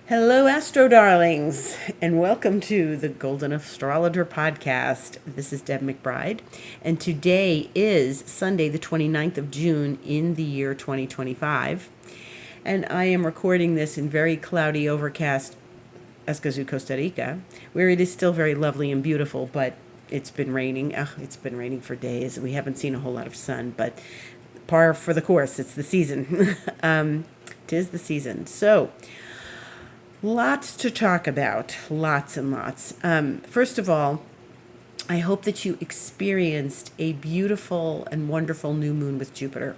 Hello, Astro Darlings, and welcome to the Golden Astrologer Podcast. This is Deb McBride, and today is Sunday, the 29th of June in the year 2025. And I am recording this in very cloudy, overcast Escazú, Costa Rica, where it is still very lovely and beautiful, but it's been raining. It's been raining for days. We haven't seen a whole lot of sun, but par for the course. It's the season. 'Tis the season. So, lots to talk about, lots and lots. First of all, I hope that you experienced a beautiful and wonderful new moon with Jupiter.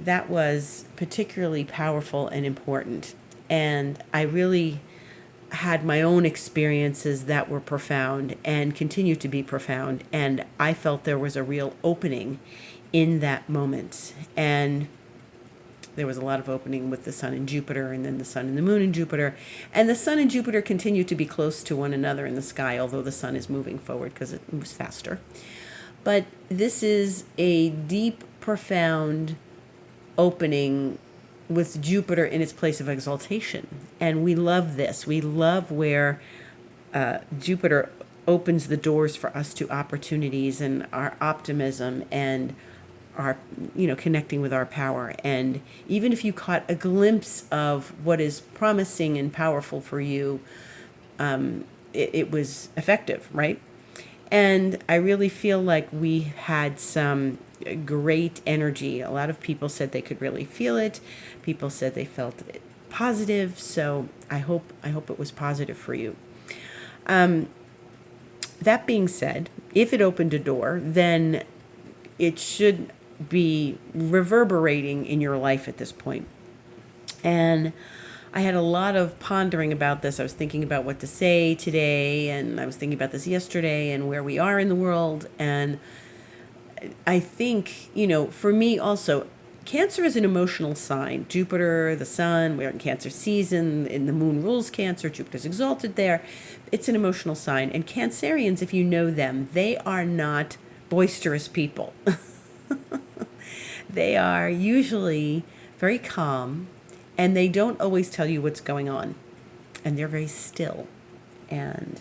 That was particularly powerful and important. And I really had my own experiences that were profound and continue to be profound. And I felt there was a real opening in that moment. And there was a lot of opening with the sun and Jupiter, and then the sun and the moon and Jupiter. And the sun and Jupiter continue to be close to one another in the sky, although the sun is moving forward because it moves faster. But this is a deep, profound opening with Jupiter in its place of exaltation. And we love this. We love where Jupiter opens the doors for us to opportunities and our optimism and our, connecting with our power. And even if you caught a glimpse of what is promising and powerful for you, it was effective, right? And I really feel like we had some great energy. A lot of people said they could really feel it. People said they felt it positive. So I hope it was positive for you. That being said, if it opened a door, then it should be reverberating in your life at this point. And I had a lot of pondering about this. I was thinking about what to say today, and I was thinking about this yesterday and where we are in the world. And I think, for me also, Cancer is an emotional sign. Jupiter, the sun, we're in Cancer season, and the moon rules Cancer, Jupiter's exalted there. It's an emotional sign. And Cancerians, if you know them, they are not boisterous people. They are usually very calm, and they don't always tell you what's going on. And they're very still. And,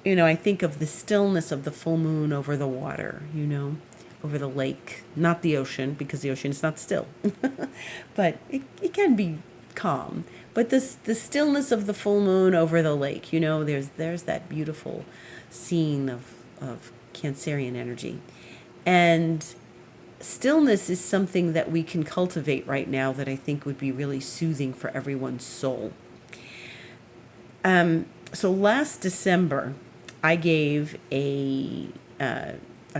I think of the stillness of the full moon over the water, over the lake, not the ocean, because the ocean is not still. But it can be calm. But the stillness of the full moon over the lake, there's that beautiful scene of Cancerian energy. And stillness is something that we can cultivate right now that I think would be really soothing for everyone's soul. So last December, I gave a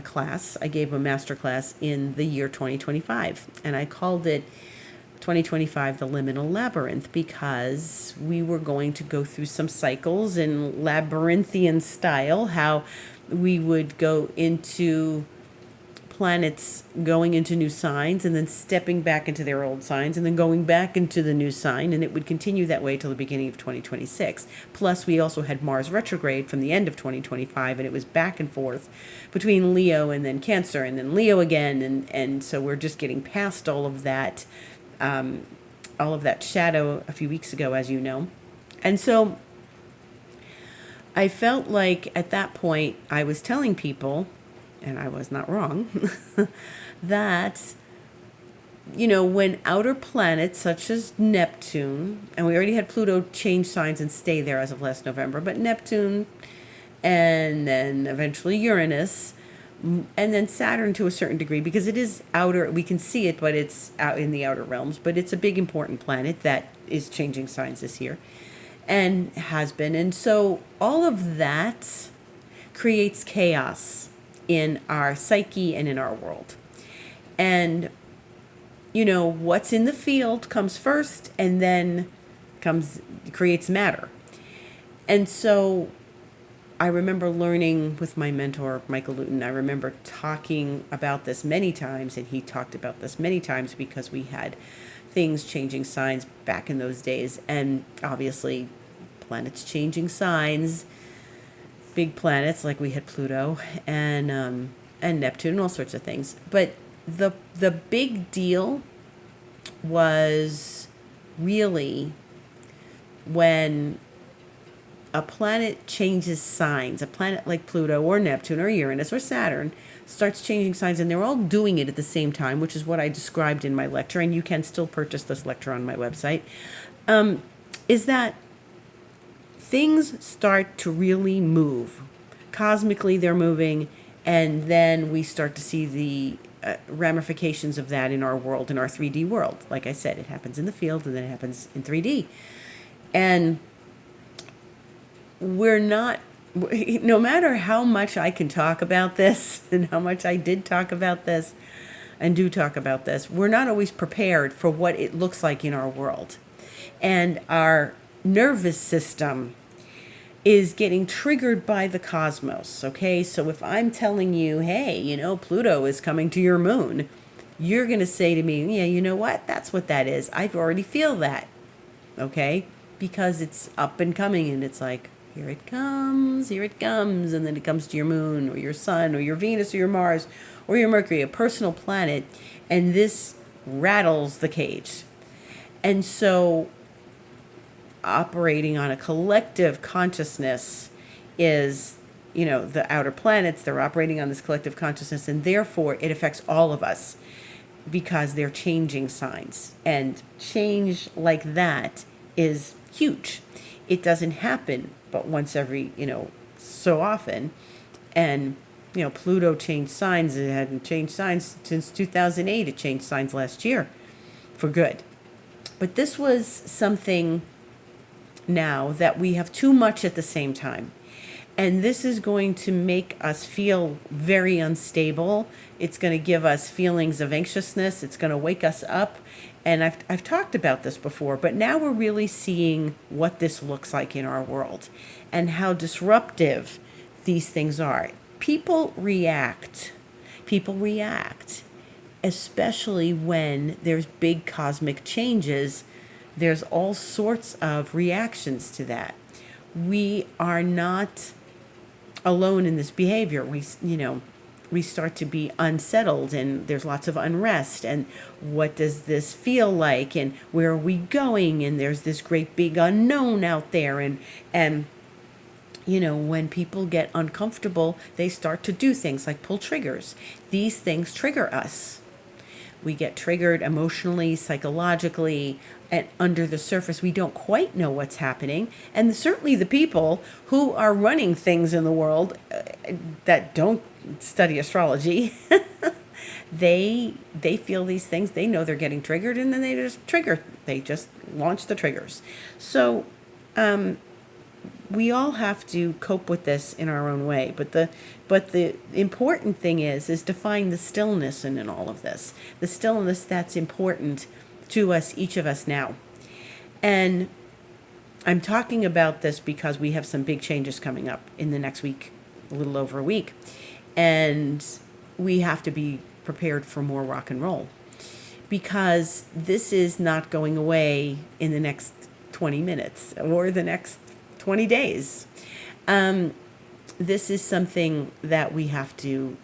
class. I gave a master class in the year 2025, and I called it 2025 the Liminal Labyrinth, because we were going to go through some cycles in labyrinthian style, how we would go into planets going into new signs and then stepping back into their old signs and then going back into the new sign, and it would continue that way till the beginning of 2026. Plus, we also had Mars retrograde from the end of 2025, and it was back and forth between Leo and then Cancer and then Leo again, and so we're just getting past all of that shadow a few weeks ago, as you know. And so I felt like at that point I was telling people, and I was not wrong, that, when outer planets such as Neptune, and we already had Pluto change signs and stay there as of last November, but Neptune, and then eventually Uranus, and then Saturn to a certain degree, because it is outer, we can see it, but it's out in the outer realms, but it's a big important planet that is changing signs this year, and has been. And so all of that creates chaos in our psyche and in our world. And, what's in the field comes first, and then creates matter. And so I remember learning with my mentor, Michael Luton. I remember talking about this many times, and he talked about this many times, because we had things changing signs back in those days. And obviously, planets changing signs, big planets like we had Pluto and Neptune and all sorts of things. But the big deal was really when a planet changes signs, a planet like Pluto or Neptune or Uranus or Saturn starts changing signs, and they're all doing it at the same time, which is what I described in my lecture, and you can still purchase this lecture on my website, is that things start to really move. Cosmically, they're moving, and then we start to see the ramifications of that in our world, in our 3D world. Like I said, it happens in the field, and then it happens in 3D. And we're not, no matter how much I can talk about this, and how much I did talk about this, and do talk about this, we're not always prepared for what it looks like in our world. And our nervous system is getting triggered by the cosmos, okay? So if I'm telling you, hey, Pluto is coming to your moon, you're going to say to me, yeah, you know what? That's what that is. I've already feel that, okay? Because it's up and coming, and it's like, here it comes, and then it comes to your moon or your sun or your Venus or your Mars or your Mercury, a personal planet, and this rattles the cage. And so operating on a collective consciousness is, the outer planets, they're operating on this collective consciousness, and therefore it affects all of us because they're changing signs. And change like that is huge. It doesn't happen but once every, so often. And, Pluto changed signs. It hadn't changed signs since 2008. It changed signs last year for good. But this was something now that we have too much at the same time. And this is going to make us feel very unstable. It's going to give us feelings of anxiousness. It's going to wake us up. And I've talked about this before, but now we're really seeing what this looks like in our world and how disruptive these things are. People react, especially when there's big cosmic changes. There's all sorts of reactions to that. We are not alone in this behavior. We start to be unsettled, and there's lots of unrest, and what does this feel like, and where are we going, and there's this great big unknown out there, and when people get uncomfortable, they start to do things like pull triggers. These things trigger us. We get triggered emotionally, psychologically, and under the surface, we don't quite know what's happening. And certainly the people who are running things in the world that don't study astrology, they feel these things. They know they're getting triggered, and then they just trigger. They just launch the triggers. So we all have to cope with this in our own way. But the important thing is to find the stillness in all of this. The stillness that's important to us, each of us now. And I'm talking about this because we have some big changes coming up in the next week, a little over a week. And we have to be prepared for more rock and roll, because this is not going away in the next 20 minutes or the next 20 days. This is something that we have to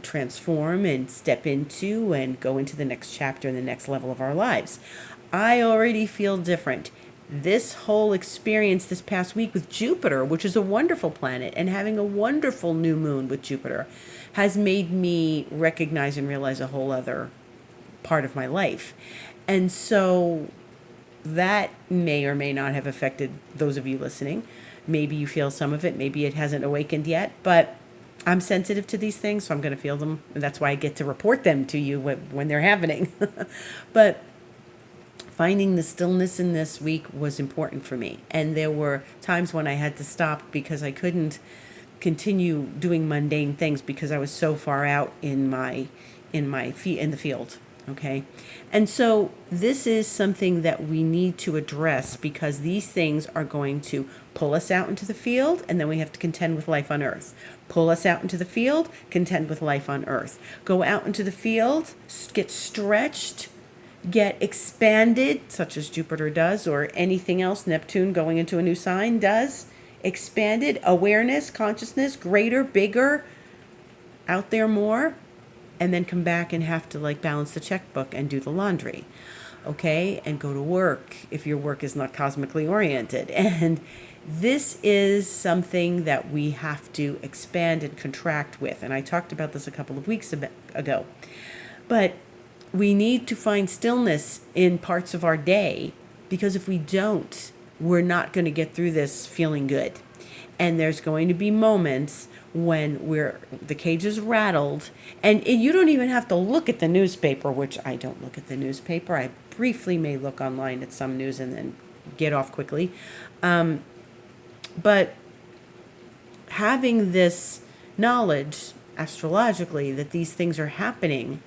transform and step into and go into the next chapter and the next level of our lives. I already feel different. This whole experience this past week with Jupiter, which is a wonderful planet, and having a wonderful new moon with Jupiter, has made me recognize and realize a whole other part of my life. And so that may or may not have affected those of you listening. Maybe you feel some of it. Maybe it hasn't awakened yet, but I'm sensitive to these things, so I'm going to feel them. And that's why I get to report them to you when they're happening. But finding the stillness in this week was important for me. And there were times when I had to stop because I couldn't continue doing mundane things because I was so far out in the field. Okay. And so this is something that we need to address, because these things are going to pull us out into the field, and then we have to contend with life on Earth. Pull us out into the field, contend with life on Earth. Go out into the field, get stretched, get expanded, such as Jupiter does, or anything else Neptune going into a new sign does. Expanded, awareness, consciousness, greater, bigger, out there more. And then come back and have to balance the checkbook and do the laundry. okay, and go to work if your work is not cosmically oriented. And this is something that we have to expand and contract with. And I talked about this a couple of weeks ago. But we need to find stillness in parts of our day, because if we don't, we're not going to get through this feeling good. And there's going to be moments when the cage is rattled, and you don't even have to look at the newspaper, which I don't look at the newspaper. I briefly may look online at some news and then get off quickly. But having this knowledge astrologically that these things are happening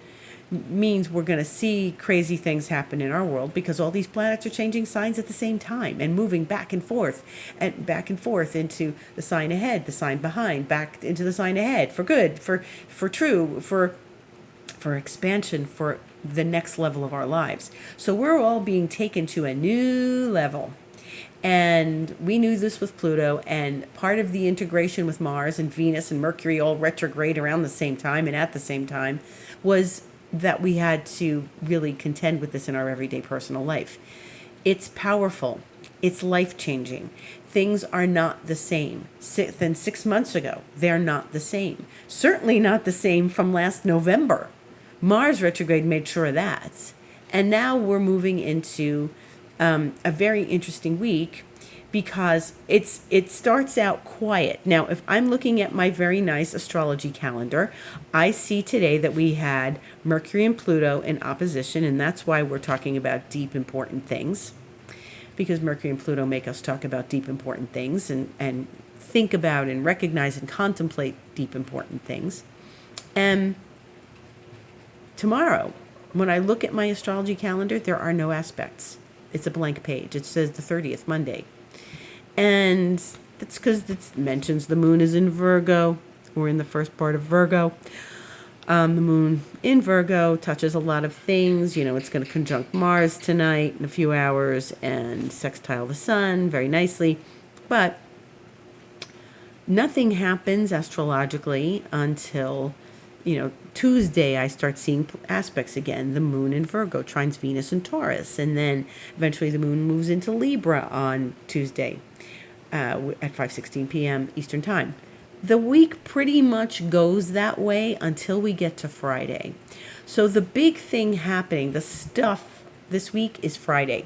means we're going to see crazy things happen in our world, because all these planets are changing signs at the same time and moving back and forth into the sign ahead, the sign behind, back into the sign ahead, for good, for true, for expansion, for the next level of our lives. So we're all being taken to a new level. And we knew this with Pluto, and part of the integration with Mars and Venus and Mercury all retrograde around the same time and at the same time was that we had to really contend with this in our everyday personal life. It's powerful. It's life-changing. Things are not the same than 6 months ago. They're not the same. Certainly not the same from last November. Mars retrograde made sure of that. And now we're moving into a very interesting week, because it starts out quiet. Now, if I'm looking at my very nice astrology calendar, I see today that we had Mercury and Pluto in opposition, and that's why we're talking about deep, important things, because Mercury and Pluto make us talk about deep, important things and think about and recognize and contemplate deep, important things. And tomorrow, when I look at my astrology calendar, there are no aspects. It's a blank page. It says the 30th, Monday. And that's because it mentions the moon is in Virgo. We're in the first part of Virgo. The moon in Virgo touches a lot of things. It's going to conjunct Mars tonight in a few hours and sextile the sun very nicely. But nothing happens astrologically until Tuesday. I start seeing aspects again. The moon in Virgo trines Venus and Taurus, and then eventually the moon moves into Libra on Tuesday at 5:16 p.m. Eastern Time. The week pretty much goes that way until we get to Friday. So the big thing happening, the stuff this week, is Friday.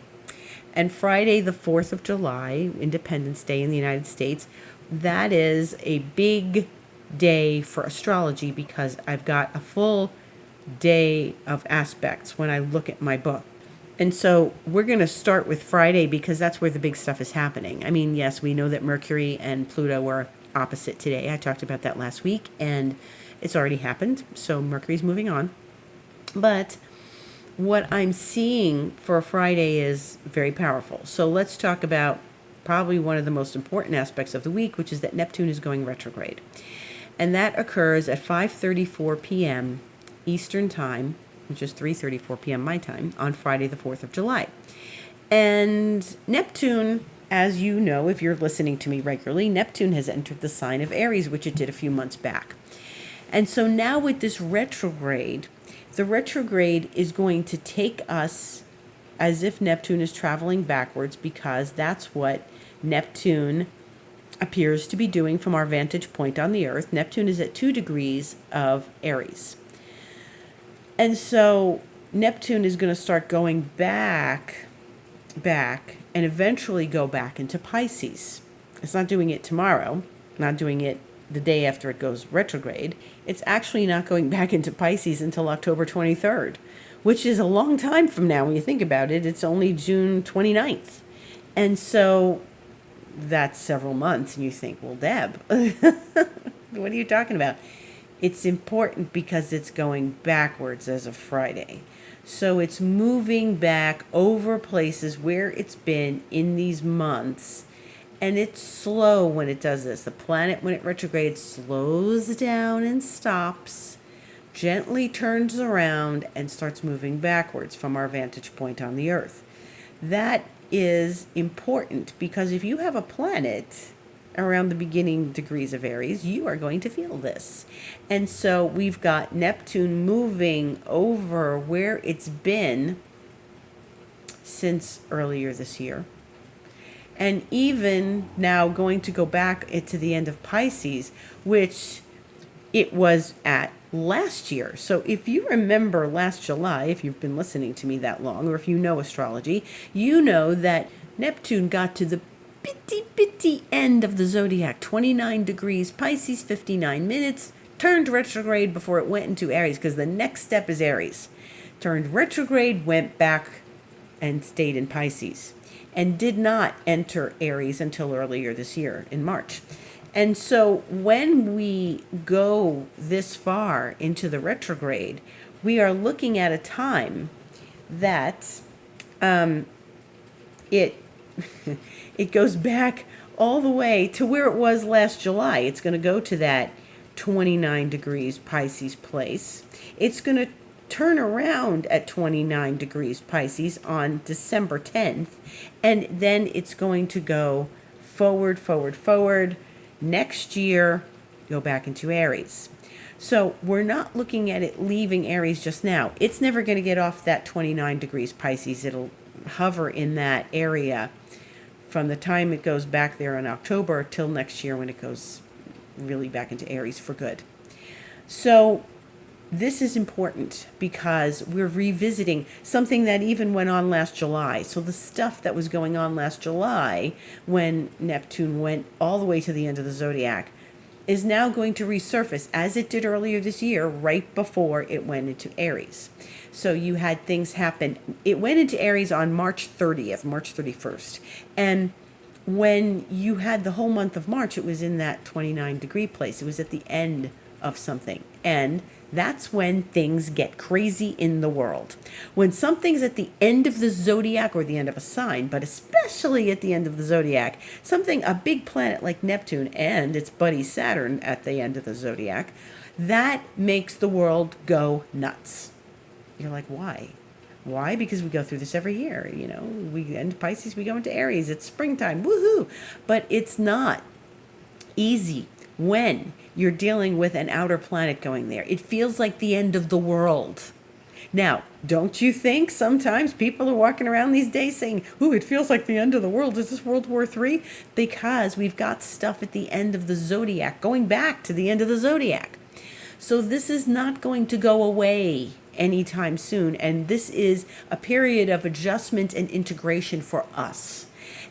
And Friday, the 4th of July, Independence Day in the United States, that is a big day for astrology, because I've got a full day of aspects when I look at my book. And so we're going to start with Friday, because that's where the big stuff is happening. I mean, yes, we know that Mercury and Pluto were opposite today. I talked about that last week, and it's already happened. So Mercury's moving on. But what I'm seeing for Friday is very powerful. So let's talk about probably one of the most important aspects of the week, which is that Neptune is going retrograde. And that occurs at 5:34 p.m. Eastern Time, which is 3:34 p.m. my time, on Friday, the 4th of July. And Neptune, as you know, if you're listening to me regularly, Neptune has entered the sign of Aries, which it did a few months back. And so now with this retrograde, the retrograde is going to take us as if Neptune is traveling backwards, because that's what Neptune appears to be doing from our vantage point on the Earth. Neptune is at 2 degrees of Aries. And so Neptune is going to start going back, and eventually go back into Pisces. It's not doing it tomorrow, not doing it the day after it goes retrograde. It's actually not going back into Pisces until October 23rd, which is a long time from now when you think about it. It's only June 29th. And so that's several months, and you think, well, Deb, what are you talking about? It's important because it's going backwards as of Friday. So it's moving back over places where it's been in these months, and it's slow when it does this. The planet, when it retrogrades, slows down and stops, gently turns around, and starts moving backwards from our vantage point on the Earth. That is important, because if you have a planet around the beginning degrees of Aries, you are going to feel this. And so we've got Neptune moving over where it's been since earlier this year. And even now going to go back to the end of Pisces, which it was at last year. So if you remember last July, if you've been listening to me that long, or if you know astrology, you know that Neptune got to the bitty end of the zodiac, 29 degrees Pisces, 59 minutes, turned retrograde before it went into Aries, because the next step is Aries. Turned retrograde, went back and stayed in Pisces, and did not enter Aries until earlier this year in March. And so when we go this far into the retrograde, we are looking at a time that it it goes back all the way to where it was last July. It's going to go to that 29 degrees Pisces place. It's going to turn around at 29 degrees Pisces on December 10th, and then it's going to go forward. Next year, go back into Aries. So we're not looking at it leaving Aries just now. It's never going to get off that 29 degrees Pisces. It'll hover in that area from the time it goes back there in October till next year when it goes really back into Aries for good. So this is important because we're revisiting something that even went on last July. So the stuff that was going on last July when Neptune went all the way to the end of the zodiac is now going to resurface as it did earlier this year, right before it went into Aries. So you had things happen. It went into Aries on March 30th, March 31st. And when you had the whole month of March, it was in that 29 degree place. It was at the end of something. And that's when things get crazy in the world. When something's at the end of the zodiac or the end of a sign, but especially at the end of the zodiac, a big planet like Neptune and its buddy Saturn at the end of the zodiac, that makes the world go nuts. You're like, why? Why? Because we go through this every year. We end Pisces, we go into Aries. It's springtime. Woohoo! But it's not easy when you're dealing with an outer planet going there. It feels like the end of the world. Now, don't you think sometimes people are walking around these days saying, ooh, it feels like the end of the world. Is this World War III? Because we've got stuff at the end of the zodiac, going back to the end of the zodiac. So this is not going to go away anytime soon. And this is a period of adjustment and integration for us.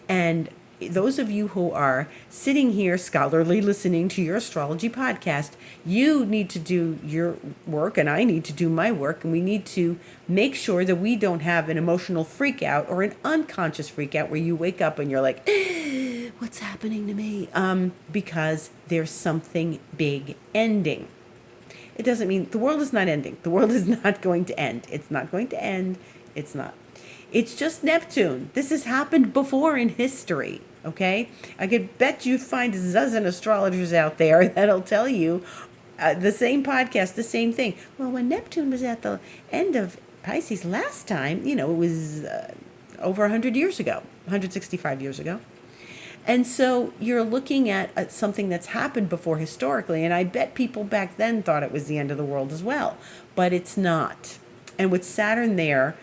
And those of you who are sitting here scholarly listening to your astrology podcast, you need to do your work and I need to do my work, and we need to make sure that we don't have an emotional freak out or an unconscious freak out where you wake up and you're like, what's happening to me? Because there's something big ending. It doesn't mean the world is not ending. The world is not going to end. It's not going to end. It's not. It's just Neptune. This has happened before in history, okay? I could bet you find a dozen astrologers out there that'll tell you the same podcast, the same thing. Well, when Neptune was at the end of Pisces last time, it was over 100 years ago, 165 years ago. And so you're looking at something that's happened before historically, and I bet people back then thought it was the end of the world as well, but it's not. And with Saturn there,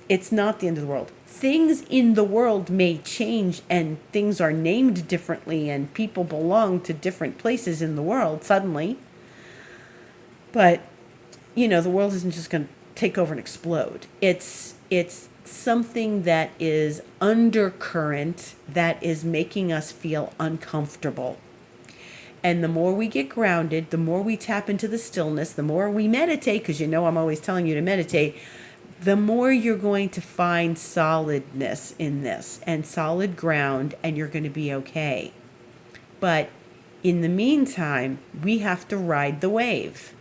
it's not the end of the world. Things in the world may change and things are named differently and people belong to different places in the world suddenly. But, the world isn't just going to take over and explode. It's something that is undercurrent that is making us feel uncomfortable. And the more we get grounded, the more we tap into the stillness, the more we meditate, because I'm always telling you to meditate, the more you're going to find solidness in this and solid ground, and you're going to be okay. But in the meantime, we have to ride the wave.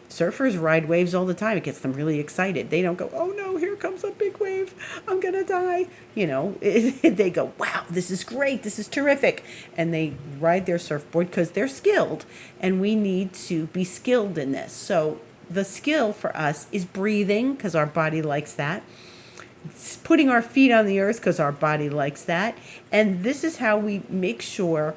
Surfers ride waves all the time. It gets them really excited. They don't go, oh no, here comes a big wave. I'm going to die. They go, wow, this is great. This is terrific. And they ride their surfboard because they're skilled. And we need to be skilled in this. So the skill for us is breathing, because our body likes that. It's putting our feet on the earth, because our body likes that. And this is how we make sure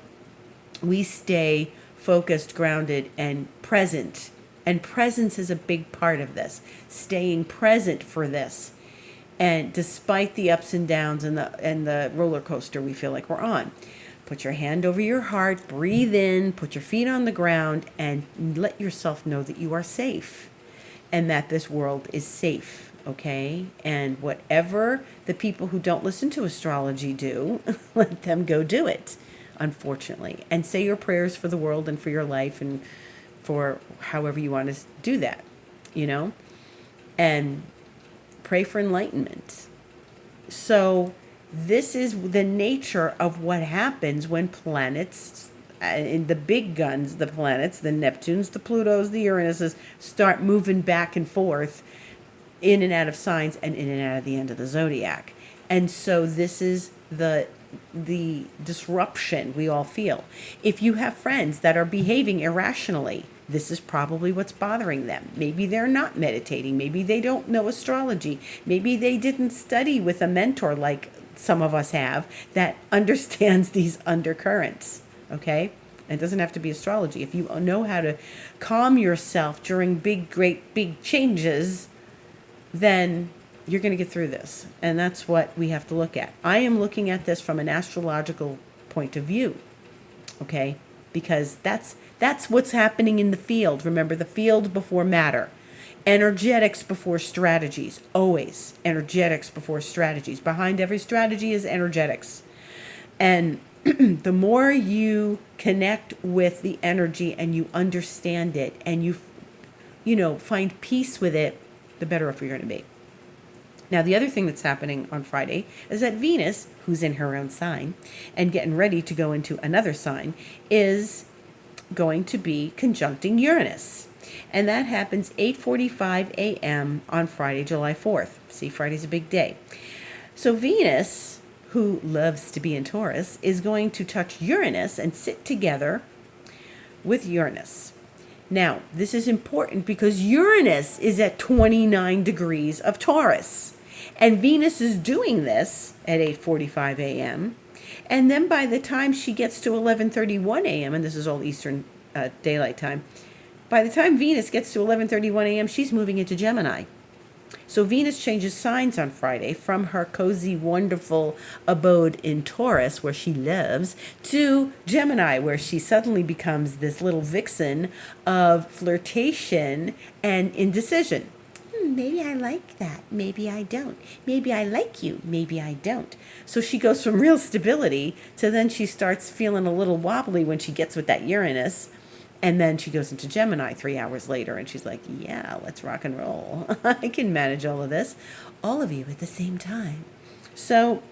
we stay focused, grounded, and present. And presence is a big part of this. Staying present for this. And despite the ups and downs and the roller coaster we feel like we're on, put your hand over your heart, breathe in, put your feet on the ground, and let yourself know that you are safe and that this world is safe, okay? And whatever the people who don't listen to astrology do, let them go do it, unfortunately. And say your prayers for the world and for your life and for however you want to do that, you know? And pray for enlightenment. So this is the nature of what happens when planets, in the big guns, the planets, the Neptunes, the Plutos, the Uranuses, start moving back and forth in and out of signs and in and out of the end of the zodiac. And so this is the disruption we all feel. If you have friends that are behaving irrationally, this is probably what's bothering them. Maybe they're not meditating. Maybe they don't know astrology. Maybe they didn't study with a mentor like some of us have that understands these undercurrents, okay? It doesn't have to be astrology. If you know how to calm yourself during big changes, then you're going to get through this. And that's what we have to look at. I am looking at this from an astrological point of view, okay? Because that's what's happening in the field. Remember, the field before matter. Energetics before strategies. Always energetics before strategies. Behind every strategy is energetics. And the more you connect with the energy and you understand it and you find peace with it, the better off you're going to be. Now, the other thing that's happening on Friday is that Venus, who's in her own sign and getting ready to go into another sign, is going to be conjuncting Uranus. And that happens 8:45 a.m. on Friday, July 4th. See, Friday's a big day. So Venus, who loves to be in Taurus, is going to touch Uranus and sit together with Uranus. Now, this is important because Uranus is at 29 degrees of Taurus. And Venus is doing this at 8:45 a.m. And then by the time she gets to 11:31 a.m., and this is all Eastern daylight time, by the time Venus gets to 11:31 a.m., she's moving into Gemini. So Venus changes signs on Friday from her cozy, wonderful abode in Taurus, where she lives, to Gemini, where she suddenly becomes this little vixen of flirtation and indecision. Maybe I like that. Maybe I don't. Maybe I like you. Maybe I don't. So she goes from real stability to then she starts feeling a little wobbly when she gets with that Uranus. And then she goes into Gemini 3 hours later and she's like, yeah, let's rock and roll. I can manage all of this, all of you at the same time. So,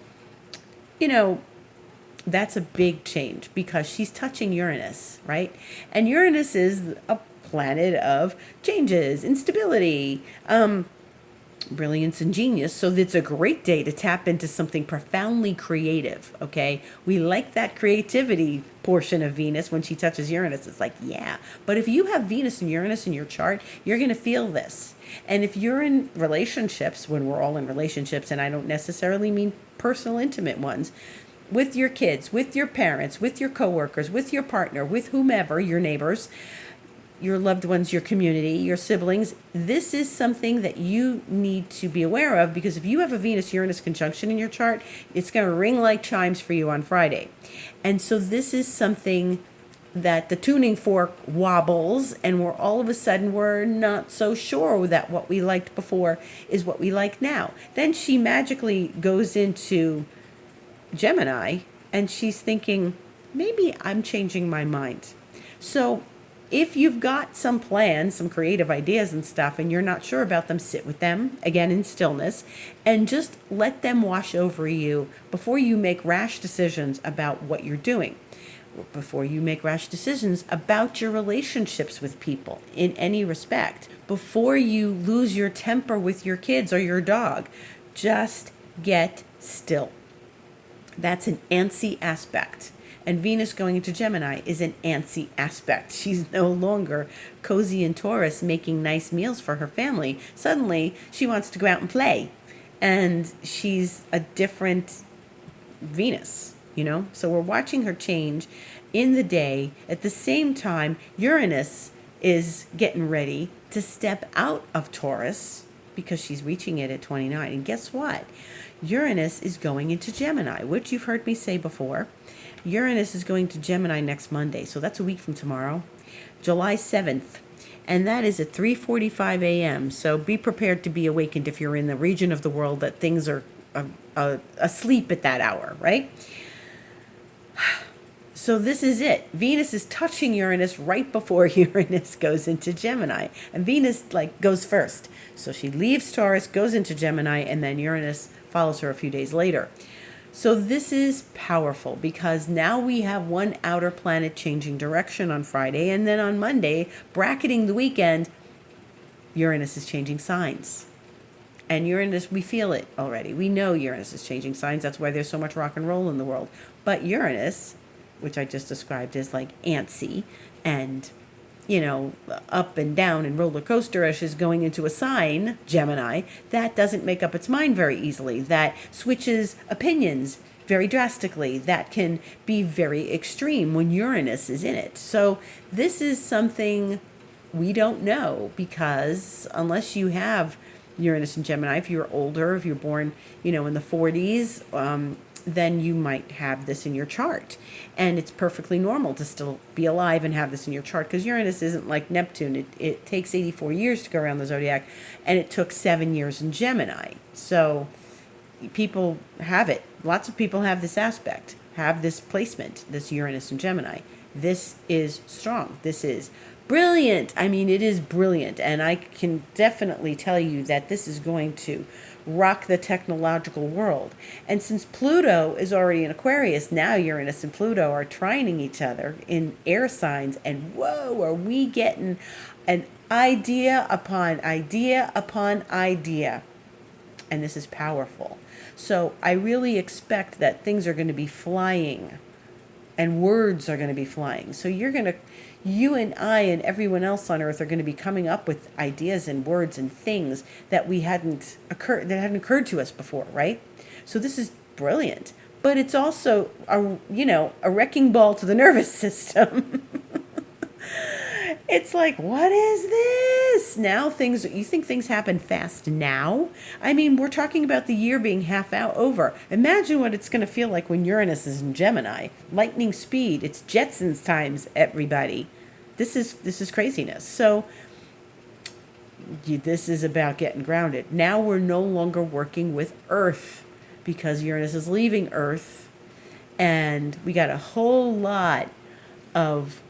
that's a big change because she's touching Uranus, right? And Uranus is a planet of changes, instability, brilliance and genius. So it's a great day to tap into something profoundly creative, okay? We like that creativity portion of Venus when she touches Uranus. It's like, yeah. But if you have Venus and Uranus in your chart, you're going to feel this. And if you're in relationships, when we're all in relationships, and I don't necessarily mean personal, intimate ones, with your kids, with your parents, with your coworkers, with your partner, with whomever, your neighbors, your loved ones, your community, your siblings, this is something that you need to be aware of, because if you have a Venus-Uranus conjunction in your chart, it's going to ring like chimes for you on Friday. And so this is something that the tuning fork wobbles, and we're all of a sudden we're not so sure that what we liked before is what we like now. Then she magically goes into Gemini, and she's thinking, maybe I'm changing my mind. So if you've got some plans, some creative ideas and stuff, and you're not sure about them, sit with them, again, in stillness, and just let them wash over you before you make rash decisions about what you're doing, before you make rash decisions about your relationships with people in any respect, before you lose your temper with your kids or your dog. Just get still. That's an antsy aspect. And Venus going into Gemini is an antsy aspect. She's no longer cozy in Taurus making nice meals for her family. Suddenly, she wants to go out and play. And she's a different Venus, So we're watching her change in the day. At the same time, Uranus is getting ready to step out of Taurus because she's reaching it at 29. And guess what? Uranus is going into Gemini, which you've heard me say before. Uranus is going to Gemini next Monday, so that's a week from tomorrow, July 7th. And that is at 3:45 a.m. So be prepared to be awakened if you're in the region of the world that things are asleep at that hour, right? So this is it. Venus is touching Uranus right before Uranus goes into Gemini. And Venus goes first. So she leaves Taurus, goes into Gemini, and then Uranus follows her a few days later. So this is powerful because now we have one outer planet changing direction on Friday, and then on Monday, bracketing the weekend, Uranus is changing signs. And Uranus, we feel it already. We know Uranus is changing signs. That's why there's so much rock and roll in the world. But Uranus, which I just described as antsy and, up and down and roller coaster-ish, is going into a sign, Gemini, that doesn't make up its mind very easily, that switches opinions very drastically, that can be very extreme when Uranus is in it. So this is something we don't know, because unless you have Uranus and Gemini, if you're older, if you're born, in the 40s, then you might have this in your chart. And it's perfectly normal to still be alive and have this in your chart, because Uranus isn't like Neptune. It takes 84 years to go around the zodiac, and it took 7 years in Gemini. So people have it. Lots of people have this aspect, have this placement, this Uranus and Gemini. This is strong. This is brilliant. I mean, it is brilliant. And I can definitely tell you that this is going to rock the technological world. And since Pluto is already in Aquarius, now Uranus and Pluto are trining each other in air signs. And whoa, are we getting an idea upon idea upon idea. And this is powerful. So I really expect that things are going to be flying and words are going to be flying. So you and I and everyone else on earth are going to be coming up with ideas and words and things that hadn't occurred to us before, right? So this is brilliant. But it's also a wrecking ball to the nervous system. It's like, what is this? Now you think things happen fast now? I mean, we're talking about the year being half out over. Imagine what it's going to feel like when Uranus is in Gemini. Lightning speed. It's Jetsons times, everybody. This is craziness. So this is about getting grounded. Now we're no longer working with Earth because Uranus is leaving Earth. And we got a whole lot of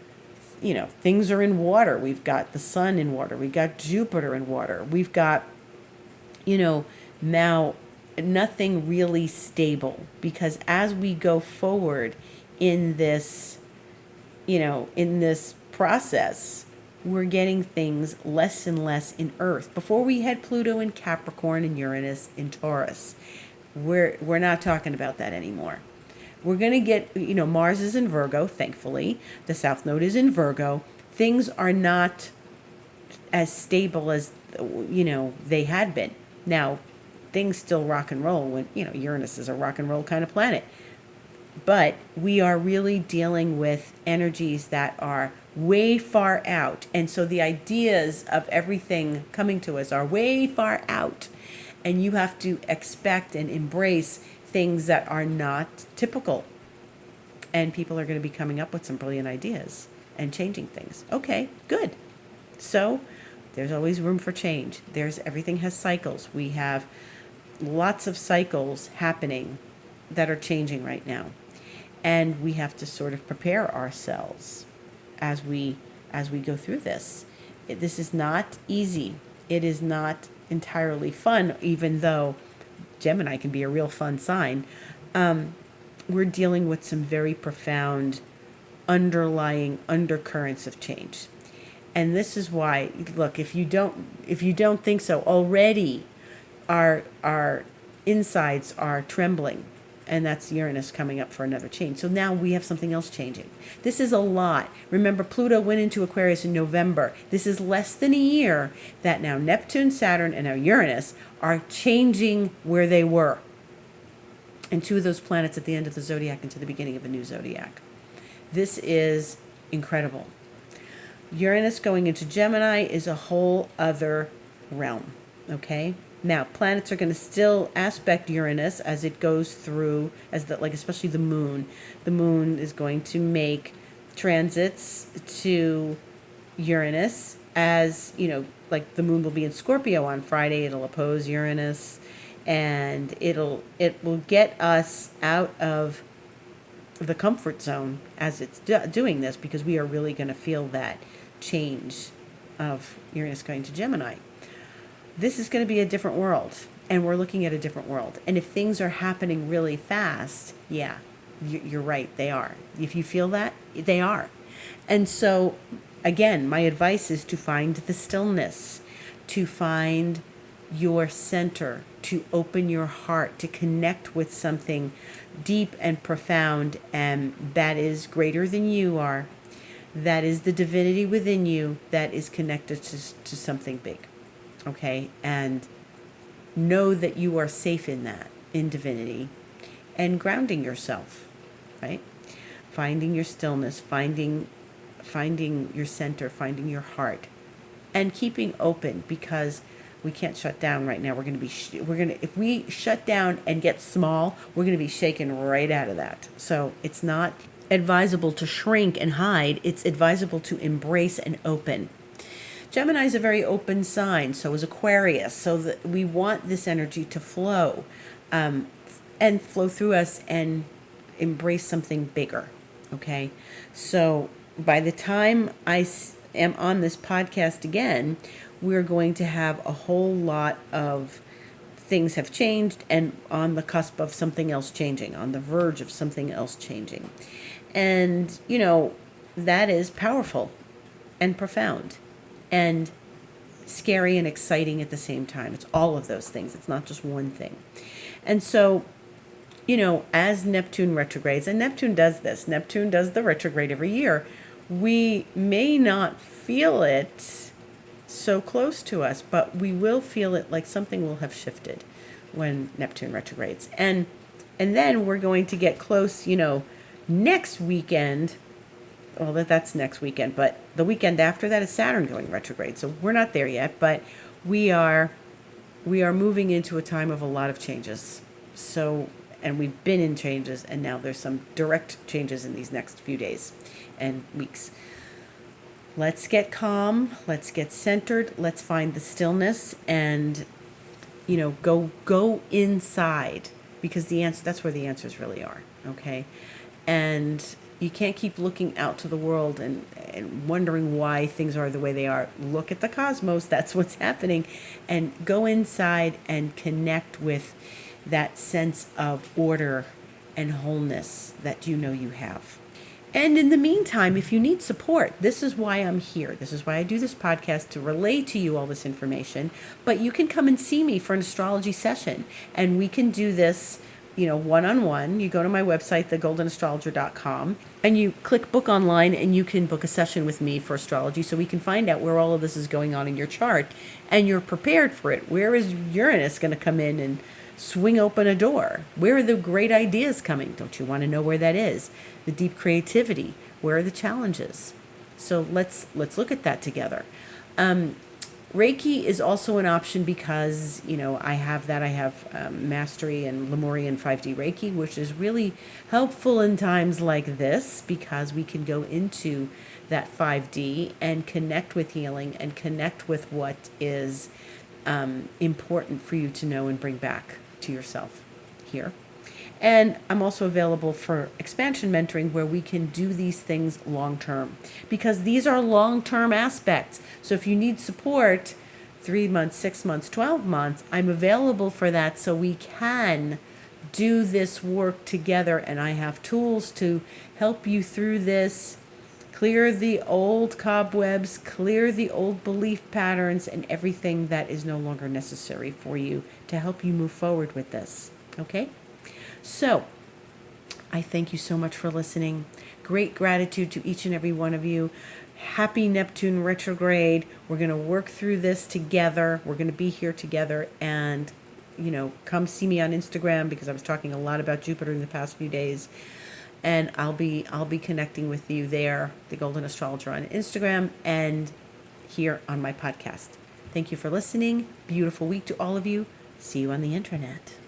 things are in water. We've got the sun in water. We've got Jupiter in water. We've got, now nothing really stable, because as we go forward in this, in this process, we're getting things less and less in Earth. Before we had Pluto in Capricorn and Uranus in Taurus. We're not talking about that anymore. We're going to get, Mars is in Virgo, thankfully. The South Node is in Virgo. Things are not as stable as, they had been. Now, things still rock and roll when, Uranus is a rock and roll kind of planet. But we are really dealing with energies that are way far out. And so the ideas of everything coming to us are way far out. And you have to expect and embrace things that are not typical. And people are going to be coming up with some brilliant ideas and changing things. Okay, good. So there's always room for change. Everything has cycles. We have lots of cycles happening that are changing right now. And we have to sort of prepare ourselves as we go through this. This is not easy. It is not entirely fun, even though Gemini can be a real fun sign. We're dealing with some very profound underlying undercurrents of change. And this is why, look, if you don't think so, already our insides are trembling. And that's Uranus coming up for another change. So now we have something else changing. This is a lot. Remember, Pluto went into Aquarius in November. This is less than a year that now Neptune, Saturn, and now Uranus are changing where they were. And two of those planets at the end of the zodiac into the beginning of a new zodiac. This is incredible. Uranus going into Gemini is a whole other realm. Okay. Now, planets are going to still aspect Uranus as it goes through, like especially the moon. The moon is going to make transits to Uranus as, like the moon will be in Scorpio on Friday. It'll oppose Uranus, and it will get us out of the comfort zone as it's doing this, because we are really going to feel that change of Uranus going to Gemini. This is going to be a different world, and we're looking at a different world. And if things are happening really fast, yeah, you're right, they are. If you feel that, they are. And so, again, my advice is to find the stillness, to find your center, to open your heart, to connect with something deep and profound, and that is greater than you are. That is the divinity within you that is connected to something big. Okay, and know that you are safe in that, in divinity, and grounding yourself, right? Finding your stillness, finding your center, finding your heart, and keeping open, because we can't shut down right now. If we shut down and get small, we're going to be shaken right out of that. So it's not advisable to shrink and hide. It's advisable to embrace and open. Gemini is a very open sign, so is Aquarius. So that we want this energy to flow, and flow through us and embrace something bigger. Okay, so by the time I am on this podcast again, we're going to have a whole lot of things have changed, and on the cusp of something else changing, on the verge of something else changing. And, that is powerful and profound and scary and exciting at the same time. It's all of those things. It's not just one thing. And so, as Neptune retrogrades, and Neptune does this, Neptune does the retrograde every year, we may not feel it so close to us, but we will feel it like something will have shifted when Neptune retrogrades. And then we're going to get close, next weekend. Well, that's next weekend, but the weekend after that is Saturn going retrograde. So we're not there yet, but we are moving into a time of a lot of changes. So, and we've been in changes, and now there's some direct changes in these next few days and weeks. Let's get calm. Let's get centered. Let's find the stillness, and go inside, because that's where the answers really are. Okay, and you can't keep looking out to the world and wondering why things are the way they are. Look at the cosmos. That's what's happening. And go inside and connect with that sense of order and wholeness that you have. And in the meantime, if you need support, this is why I'm here. This is why I do this podcast, to relay to you all this information. But you can come and see me for an astrology session, and we can do this one-on-one. You go to my website, thegoldenastrologer.com, and you click book online, and you can book a session with me for astrology, so we can find out where all of this is going on in your chart, and you're prepared for it. Where is Uranus going to come in and swing open a door? Where are the great ideas coming? Don't you want to know where that is? The deep creativity. Where are the challenges? So let's look at that together. Reiki is also an option, because, I have Mastery and Lemurian 5D Reiki, which is really helpful in times like this, because we can go into that 5D and connect with healing and connect with what is important for you to know and bring back to yourself here. And I'm also available for expansion mentoring, where we can do these things long term, because these are long term aspects. So if you need support 3 months, 6 months, 12 months, I'm available for that, so we can do this work together. And I have tools to help you through this, clear the old cobwebs, clear the old belief patterns, and everything that is no longer necessary for you, to help you move forward with this. Okay? So, I thank you so much for listening. Great gratitude to each and every one of you. Happy Neptune retrograde. We're going to work through this together. We're going to be here together, and, come see me on Instagram, because I was talking a lot about Jupiter in the past few days. And I'll be connecting with you there, the Golden Astrologer on Instagram, and here on my podcast. Thank you for listening. Beautiful week to all of you. See you on the intranet.